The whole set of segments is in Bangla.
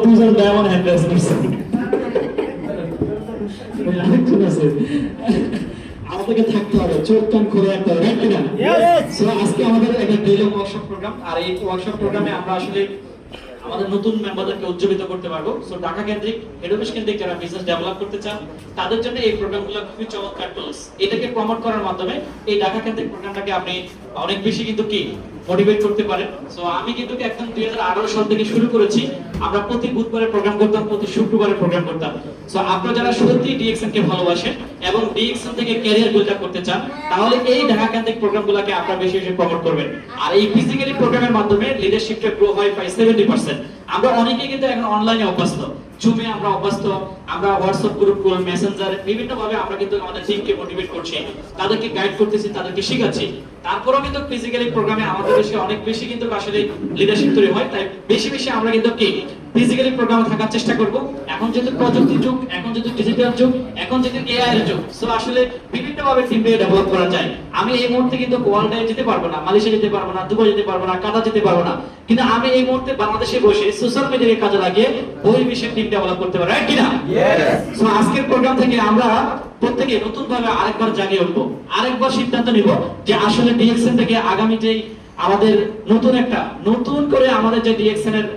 দুজন ডায়মন্ড হ্যান্ড ড্রেস করছে আমাদেরকে থাকতে হবে, চোখ কান খুলে রাখতে হবে, রাইট কিনা? সো আজকে আমাদের একটা ডেইলি ওয়ার্কশপ প্রোগ্রাম, আর এই ওয়ার্কশপ প্রোগ্রামে আমরা আসলে আমাদের নতুন মেম্বারদেরকে উজ্জীবিত করতে পারবো। সো ঢাকা কেন্দ্রিক, হেড অফিস কেন্দ্রিক যারা বিজনেস ডেভেলপ করতে চান তাদের জন্য এই প্রোগ্রামগুলো খুবই চমৎকার টুলস। এটাকে প্রমোট করার মাধ্যমে এই ঢাকা কেন্দ্রিক প্রোগ্রামটাকে আপনি অনেক বেশি কিন্তু কি মোটিভেট করতে পারেন। সো আমি কিন্তু একদম 2018 সাল থেকে শুরু করেছি। আমরা প্রতি বুধবারে প্রোগ্রাম করতাম, প্রতি শুক্রবারে প্রোগ্রাম করতাম। সো আপনারা যারা সত্যি ডিএক্সএন কে ভালোবাসেন এবং ডিএক্সএন থেকে ক্যারিয়ার বিল্ড আপ করতে চান, তাহলে এই ঢাকা কেন্দ্রিক প্রোগ্রামগুলোকে আপনারা বেশি বেশি প্রমোট করবেন। আর এই ফিজিক্যালি প্রোগ্রামের মাধ্যমে লিডারশিপটা গ্রো হয় প্রায় 70%। আমরা অনেকেই কিন্তু এখন অনলাইনে অভ্যস্ত, জুমে আমরা অভ্যস্ত, আমরা হোয়াটসঅ্যাপ গ্রুপ, মেসেঞ্জার, বিভিন্ন ভাবে আমরা কিন্তু আমাদের টিমকে মোটিভেট করছি, তাদেরকে গাইড করতেছি, তাদেরকে শেখাচ্ছি। তারপরেও কিন্তু ফিজিক্যালি প্রোগ্রামে আমাদের দেশে অনেক বেশি কিন্তু আসলে লিডারশিপ তৈরি হয়। তাই বেশি বেশি আমরা কিন্তু কি ফিজিক্যালি প্রোগ্রামে থাকার চেষ্টা করব। এখন যেহেতু প্রযুক্তির যুগ, এখন যেহেতু ডিজিটাল যুগ, এখন যেহেতু এআই এর যুগ, সো আসলে বিভিন্ন ভাবে টিমকে ডেভেলপ করা যায়। আমি এই মুহূর্তে কিন্তু ওয়ার্ল্ডে যেতে পারবো না, মালয়েশিয়া যেতে পারবো না, দুবাই যেতে পারবো না, কাতার যেতে পারবো না, কিন্তু আমি এই মুহূর্তে বাংলাদেশে বসে সোশ্যাল মিডিয়াকে কাজে লাগিয়ে বহির্বিশ্বের টিম ডেভেলপ করতে পারি, রাইট কিনা? সো আজকের প্রোগ্রাম থেকে আমরা প্রত্যেকে নতুন ভাবে আরেকবার জাগিয়ে উঠবো, আরেকবার সিদ্ধান্ত নিব যে আসলে ডিএক্সএন থেকে আগামী যে আমাদের নতুন করে আমাদের যে ডিএক্সএন এর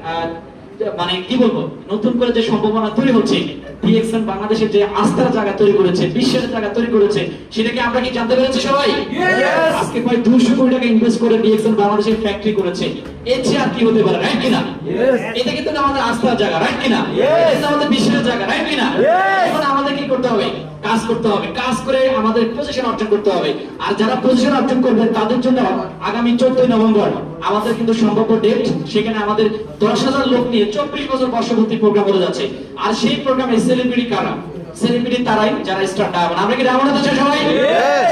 মানে কি বলবো, নতুন করে যে সম্ভাবনা তৈরি হচ্ছে, ডিএক্সএন বাংলাদেশের যে আস্থার জায়গা তৈরি করেছে, বিশ্বের জায়গা তৈরি করেছে, সেটাকে আমরা কি জানতে পেরেছি সবাই? আজকে প্রায় 200 কোটি টাকা ইনভেস্ট করে ডিএক্সএন বাংলাদেশের ফ্যাক্টরি করেছে। এর চেয়ে আর কি হতে পারে, রাইট কিনা? এটা কিন্তু আমাদের আস্থার জায়গা, রাইট কিনা? এটা আমাদের বিশ্বের জায়গা, রাইট কিনা? এখন আমাদের কি করতে হবে? কাজ করতে হবে, কাজ করে আমাদের পজিশন অর্জন করতে হবে। আর যারা পজিশন অর্জন করবেন তাদের জন্য আগামী 14 নভেম্বর আমাদের কিন্তু সম্ভাব্য ডেট, সেখানে আমাদের 10,000 লোক নিয়ে 24 বছর বর্ষপূর্তি প্রোগ্রাম হতে যাচ্ছে। আর সেই প্রোগ্রামে সেলিব্রিটি কারা? সেলিব্রিটি তারাই যারা স্টার ডায়মন্ড। আমরা কি ডায়মন্ড হতে চাই সবাই?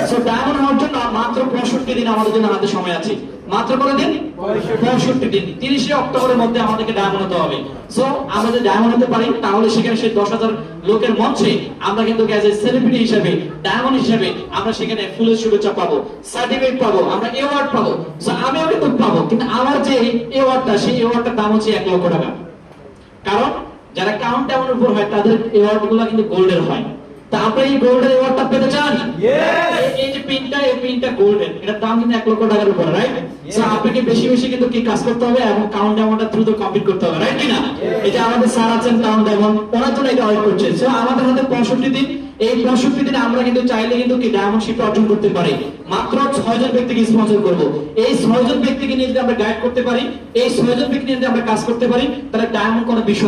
সো ডায়মন্ড হওয়ার জন্য মাত্র 65 দিন আমাদের জন্য হাতে সময় আছে। মাত্র কত দিন? 65 দিন। 30 অক্টোবরের মধ্যে আমাদেরকে ডায়মন্ড হতে হবে। সো আমরা যদি ডায়মন্ড হতে পারি, তাহলে সেখানে সেই 10,000 লোকের মঞ্চে আমরা কিন্তু অ্যাজ এ সেলিব্রিটি হিসেবে, ডায়মন্ড হিসেবে আমরা সেখানে ফুলের শুভেচ্ছা পাবো, সার্টিফিকেট পাবো, আমরা অ্যাওয়ার্ড পাবো। সো আমিও কিন্তু পাবো, কিন্তু আমার যে অ্যাওয়ার্ডটা, সেই অ্যাওয়ার্ডটার দাম হচ্ছে 1 লক্ষ টাকা। কারণ যারা কাউন্টডাউনের উপর হয় তাদের অ্যাওয়ার্ড গুলো কিন্তু গোল্ডের হয়। তা আপনি এই গোল্ডের অ্যাওয়ার্ডটা পেতে চান? এই যে পিনটা, এই পিনটা গোল্ডের, এটার দাম কিন্তু 1 লক্ষ টাকার উপর, রাইট? সো আপনাকে বেশি বেশি কিন্তু কি কাজ করতে হবে এবং কাউন্টডাউনটা দ্রুত কমপ্লিট করতে হবে, রাইট কিনা? এই যে আমাদের স্যার আছেন কাউন্টডাউন, ওনার জন্য এটা ওয়েট করছে। সো আমাদের হাতে 65 দিন। এই 65 দিনে আমরা কিন্তু চাইলে কিন্তু কি ডায়মন্ডশিপ অর্জন করতে পারি। মাত্র 6 জন ব্যক্তিকে স্পন্সর করব। এই 6 জন ব্যক্তিকে নিয়ে যদি আমরা গাইড করতে পারি, এই 6 জন ব্যক্তি নিয়ে যদি আমরা কাজ করতে পারি, তাহলে ডায়মন্ড কোনো বিষয়